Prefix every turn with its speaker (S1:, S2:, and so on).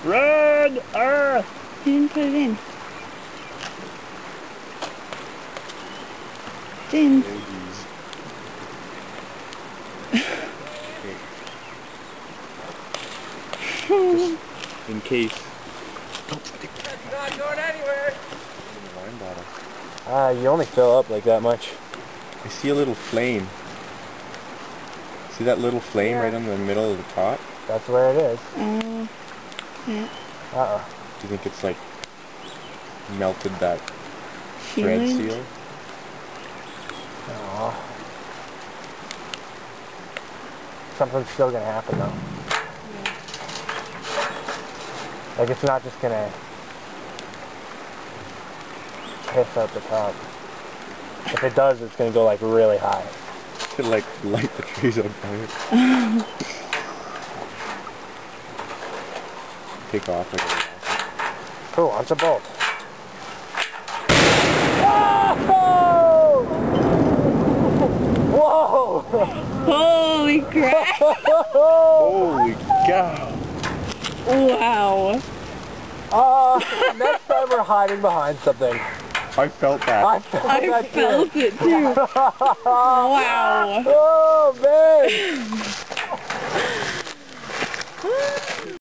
S1: Run! Ah!
S2: You didn't put it in. James.
S1: Just in case.
S3: It's not going anywhere.
S1: Wine bottle. You only fill up like that much. I see a little flame. See that little flame right in the middle of the top?
S4: That's where it is.
S2: Yeah.
S4: Uh-oh.
S1: Do you think it's like melted that thread
S2: Sealant?
S1: seal?
S4: Aw. Something's still gonna happen though. Like it's not just gonna piss out the top. If it does, it's gonna go like really high.
S1: Could like light the trees on fire. Take off like
S4: Cool, launch a bolt. Whoa!
S2: Holy crap!
S1: Holy cow!
S2: Wow.
S4: Next time we're hiding behind something.
S1: I felt that.
S4: I felt
S2: I
S4: that
S2: felt it too. Wow.
S4: Oh man!